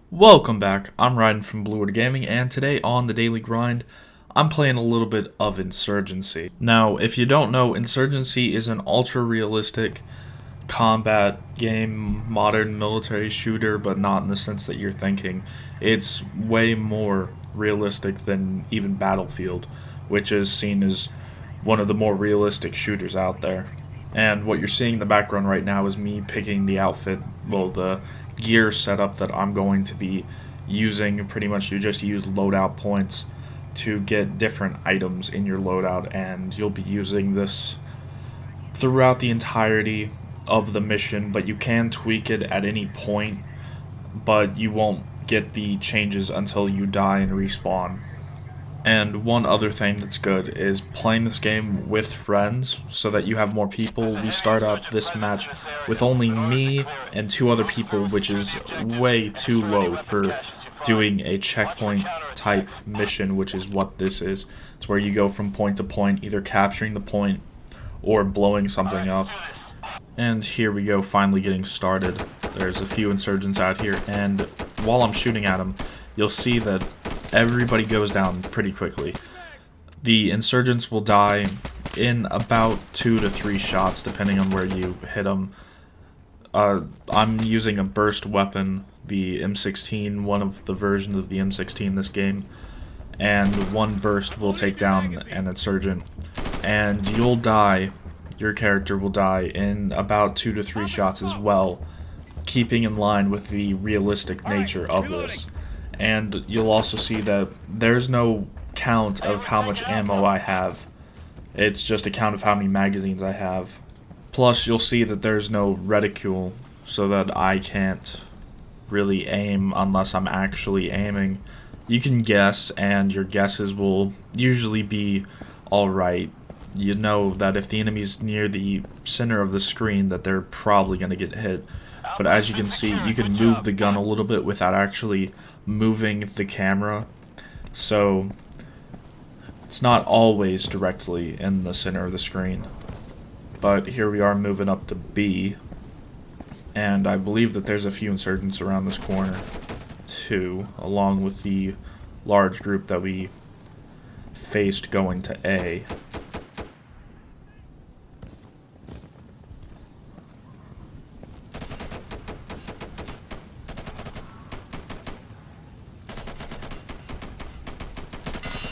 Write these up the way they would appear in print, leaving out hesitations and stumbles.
Welcome back. I'm Ryan from Bluewood Gaming, and today on the Daily Grind, I'm playing a little bit of Insurgency. Now, if you don't know, Insurgency is an ultra-realistic combat game, modern military shooter, but not in the sense that you're thinking. It's way more realistic than even Battlefield, which is seen as one of the more realistic shooters out there. And what you're seeing in the background right now is me picking the outfit, well, the gear setup that I'm going to be using. Pretty much you just use loadout points to get different items in your loadout, and you'll be using this throughout the entirety of the mission, but you can tweak it at any point, but you won't get the changes until you die and respawn. And one other thing that's good is playing this game with friends so that you have more people. We start out this match with only me and two other people, which is way too low for doing a checkpoint type mission, which is what this is. It's where you go from point to point, either capturing the point or blowing something up. And here we go, finally getting started. There's a few insurgents out here, and while I'm shooting at them, you'll see that everybody goes down pretty quickly. The insurgents will die in about 2 to 3 shots, depending on where you hit them. I'm using a burst weapon, the M16, one of the versions of the M16 in this game, and one burst will take down an insurgent, and you'll die. Your character will die in about 2 to 3 shots as well, keeping in line with the realistic nature of this. And you'll also see that there's no count of how much ammo I have. It's just a count of how many magazines I have. Plus, you'll see that there's no reticule, so that I can't really aim unless I'm actually aiming. You can guess, and your guesses will usually be alright. You know that if the enemy's near the center of the screen, that they're probably going to get hit. But as you can see, you can move the gun a little bit without actually moving the camera, so it's not always directly in the center of the screen. But here we are moving up to B, and I believe that there's a few insurgents around this corner too, along with the large group that we faced going to A.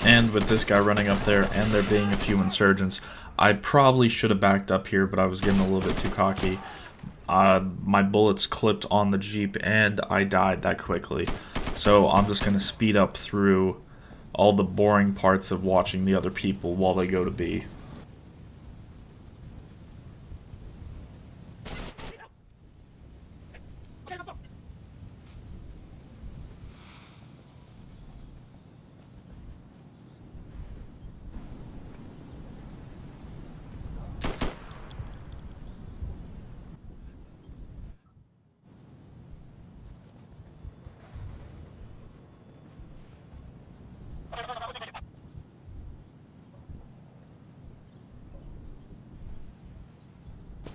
And with this guy running up there and there being a few insurgents, I probably should have backed up here, but I was getting a little bit too cocky. My bullets clipped on the Jeep and I died that quickly. So I'm just going to speed up through all the boring parts of watching the other people while they go to B.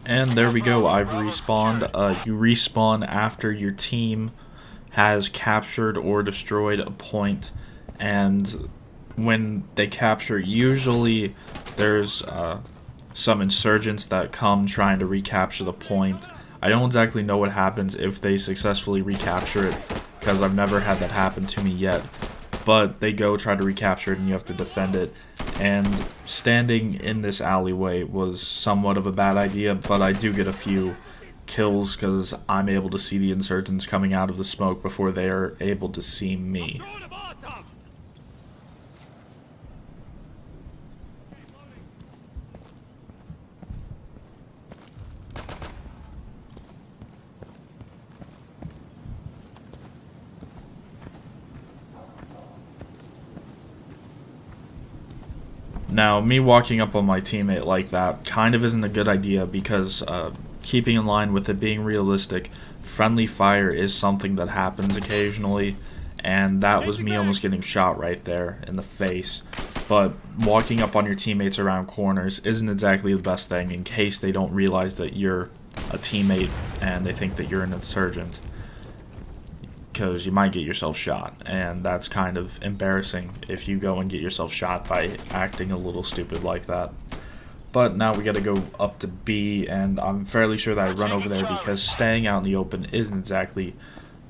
And there we go, I've respawned. You respawn after your team has captured or destroyed a point, and when they capture, usually there's some insurgents that come trying to recapture the point. I don't exactly know what happens if they successfully recapture it, because I've never had that happen to me yet. But they go try to recapture it and you have to defend it. And standing in this alleyway was somewhat of a bad idea, but I do get a few kills because I'm able to see the insurgents coming out of the smoke before they are able to see me. Now, me walking up on my teammate like that kind of isn't a good idea because keeping in line with it being realistic, friendly fire is something that happens occasionally, and that was me almost getting shot right there in the face. But walking up on your teammates around corners isn't exactly the best thing in case they don't realize that you're a teammate and they think that you're an insurgent. because you might get yourself shot, and that's kind of embarrassing if you go and get yourself shot by acting a little stupid like that. But now we gotta go up to B, and I'm fairly sure that I run over there because staying out in the open isn't exactly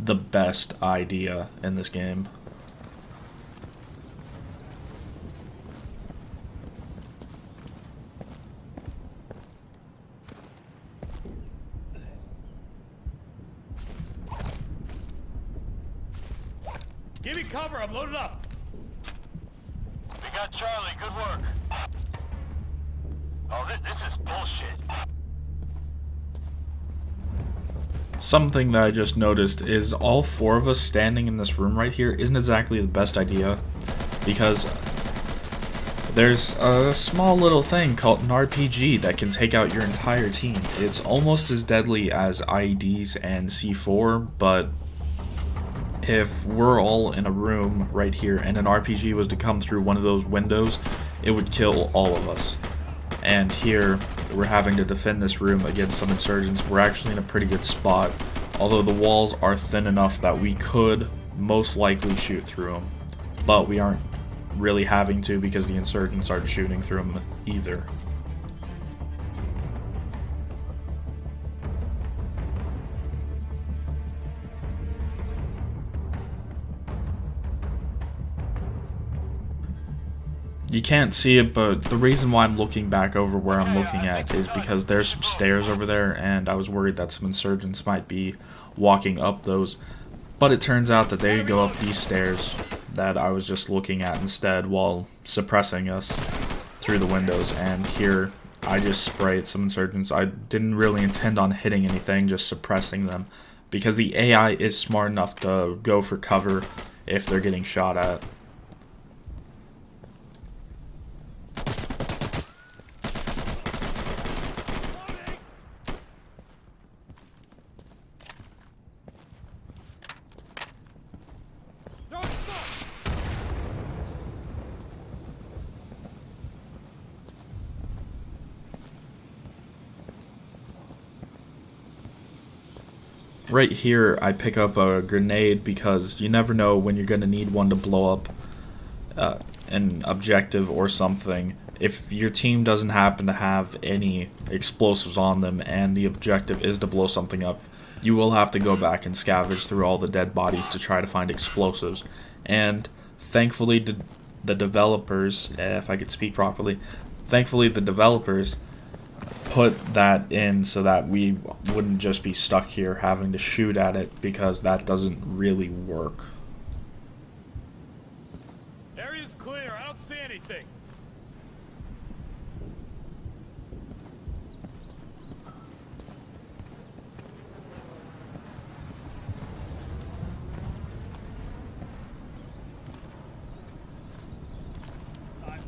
the best idea in this game. Give me cover, I'm loaded up. We got Charlie, good work. Oh, this is bullshit. Something that I just noticed is all four of us standing in this room right here isn't exactly the best idea, because there's a small little thing called an RPG that can take out your entire team. It's almost as deadly as IEDs and C4, but if we're all in a room right here and an RPG was to come through one of those windows, it would kill all of us. And here, we're having to defend this room against some insurgents. We're actually in a pretty good spot, although the walls are thin enough that we could most likely shoot through them. But we aren't really having to because the insurgents aren't shooting through them either. You can't see it, but the reason why I'm looking back over where I'm looking at is because there's some stairs over there, and I was worried that some insurgents might be walking up those. But it turns out that they go up these stairs that I was just looking at instead while suppressing us through the windows. And here, I just sprayed some insurgents. I didn't really intend on hitting anything, just suppressing them, because the AI is smart enough to go for cover if they're getting shot at. Right here, I pick up a grenade because you never know when you're going to need one to blow up an objective or something. If your team doesn't happen to have any explosives on them and the objective is to blow something up, you will have to go back and scavenge through all the dead bodies to try to find explosives. And thankfully, the developers, if I could speak properly, thankfully the developers put that in so that we wouldn't just be stuck here having to shoot at it, because that doesn't really work. Area's clear, I don't see anything.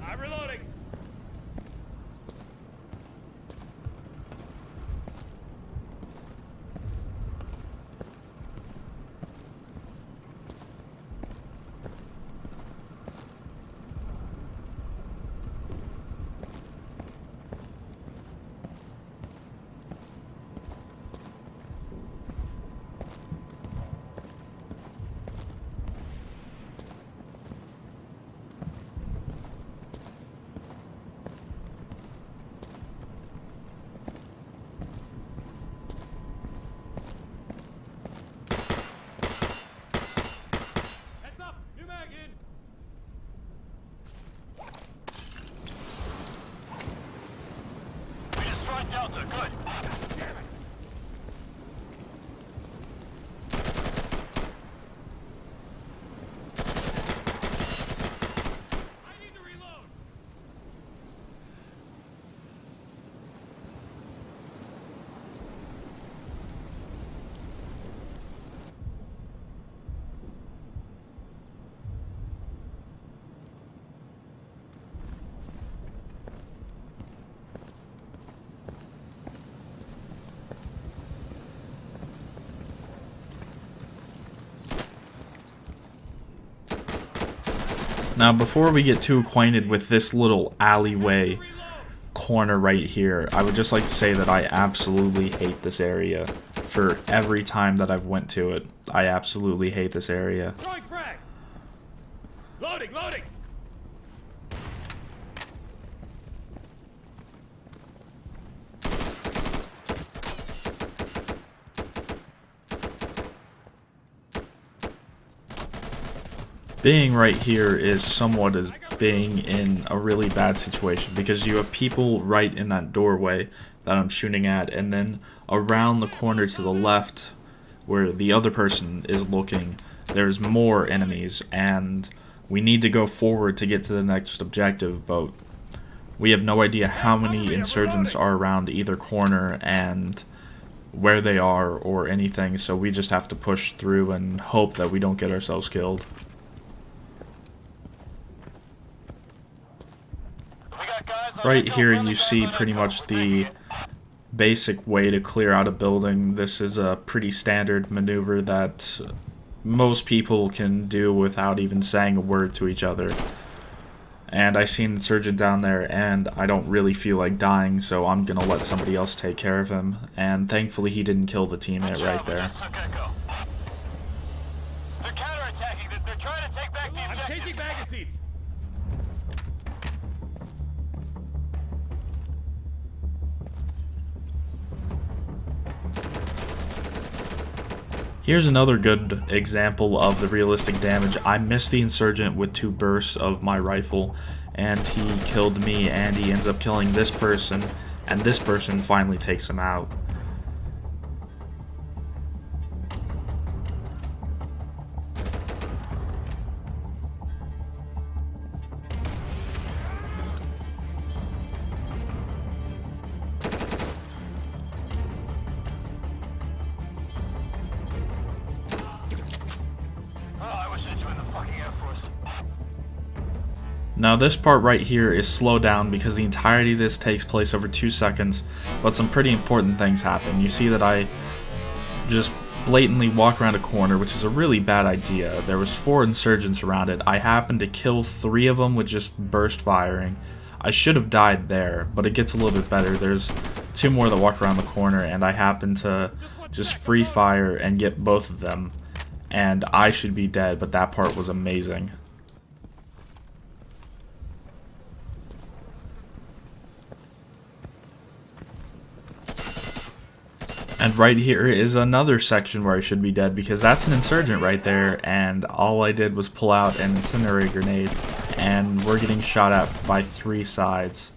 I'm reloading. Delta, good. I need to reload. Now, before we get too acquainted with this little alleyway corner right here, I would just like to say that I absolutely hate this area for every time that I've went to it. I absolutely hate this area. Throwing frag! Loading, loading! Being right here is somewhat as being in a really bad situation because you have people right in that doorway that I'm shooting at, and then around the corner to the left where the other person is looking, there's more enemies, and we need to go forward to get to the next objective, but we have no idea how many insurgents are around either corner and where they are or anything, so we just have to push through and hope that we don't get ourselves killed. Right here you see pretty much the basic way to clear out a building. This is a pretty standard maneuver that most people can do without even saying a word to each other. And I see an insurgent down there and I don't really feel like dying, so I'm gonna let somebody else take care of him. And thankfully he didn't kill the teammate right there. They're counterattacking. They're trying to take back the I'm objective. changing magazines! Here's another good example of the realistic damage. I missed the insurgent with 2 bursts of my rifle, and he killed me, and he ends up killing this person, and this person finally takes him out. Now this part right here is slowed down because the entirety of this takes place over 2 seconds, but some pretty important things happen. You see that I just blatantly walk around a corner, which is a really bad idea. There was 4 insurgents around it. I happened to kill 3 of them with just burst firing. I should have died there, but it gets a little bit better. There's 2 more that walk around the corner, and I happen to just free fire and get both of them. And I should be dead, but that part was amazing. And right here is another section where I should be dead because that's an insurgent right there, and all I did was pull out an incendiary grenade, and we're getting shot at by 3 sides.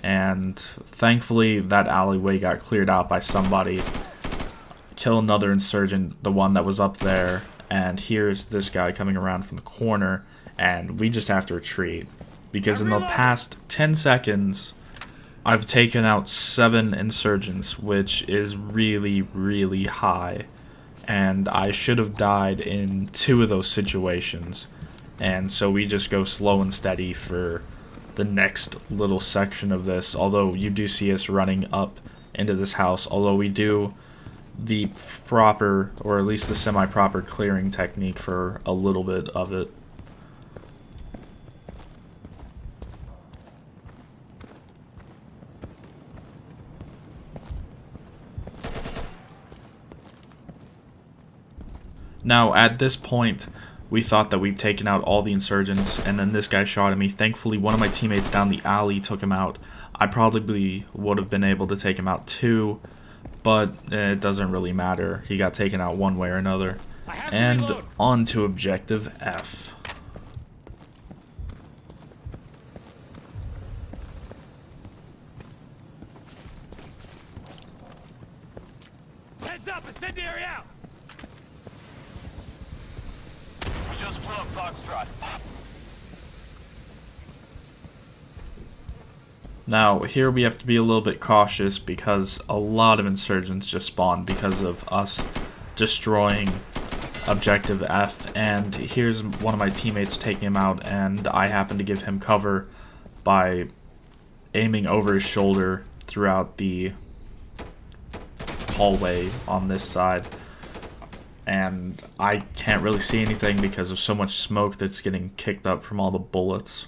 And thankfully that alleyway got cleared out by somebody. Kill another insurgent, the one that was up there, and here's this guy coming around from the corner, and we just have to retreat. Because in the past 10 seconds, I've taken out 7 insurgents, which is really, really high. And I should have died in 2 of those situations. And so we just go slow and steady for the next little section of this. Although you do see us running up into this house. Although we do the proper, or at least the semi-proper clearing technique for a little bit of it. Now, at this point, we thought that we'd taken out all the insurgents, and then this guy shot at me. Thankfully, one of my teammates down the alley took him out. I probably would have been able to take him out too, but it doesn't really matter. He got taken out one way or another. And on to Objective F. Heads up, incendiary out! Just blew up Foxtrot. Now, here we have to be a little bit cautious because a lot of insurgents just spawned because of us destroying Objective F. And here's one of my teammates taking him out, and I happen to give him cover by aiming over his shoulder throughout the hallway on this side. And I can't really see anything because of so much smoke that's getting kicked up from all the bullets.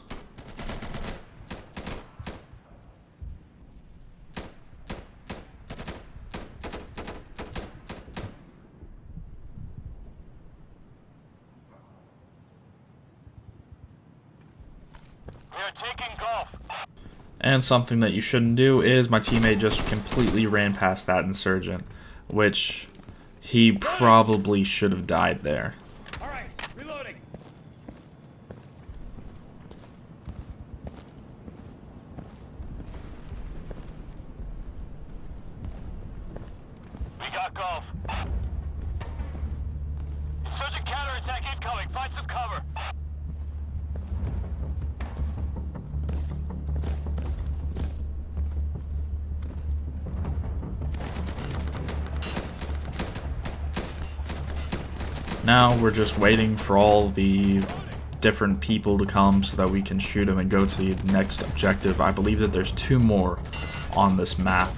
taking golf. And something that you shouldn't do is my teammate just completely ran past that insurgent, which he probably should have died there. All right, reloading. We got golf. Insurgent counterattack incoming. Find some cover. Now we're just waiting for all the different people to come so that we can shoot them and go to the next objective. I believe that there's 2 more on this map,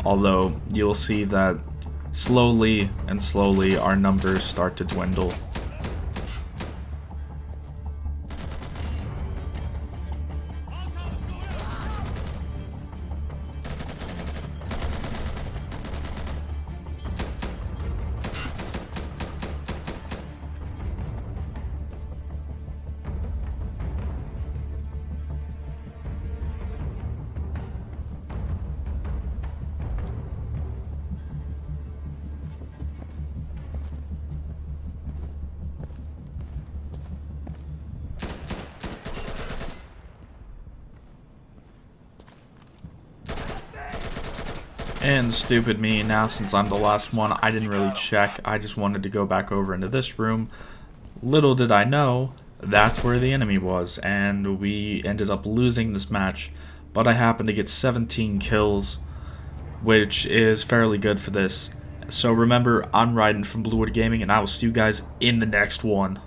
although you'll see that slowly and slowly our numbers start to dwindle. And stupid me, now since I'm the last one, I didn't really check. I just wanted to go back over into this room. Little did I know, that's where the enemy was, and we ended up losing this match. But I happened to get 17 kills, which is fairly good for this. So remember, I'm Ryden from Bluewood Gaming, and I will see you guys in the next one.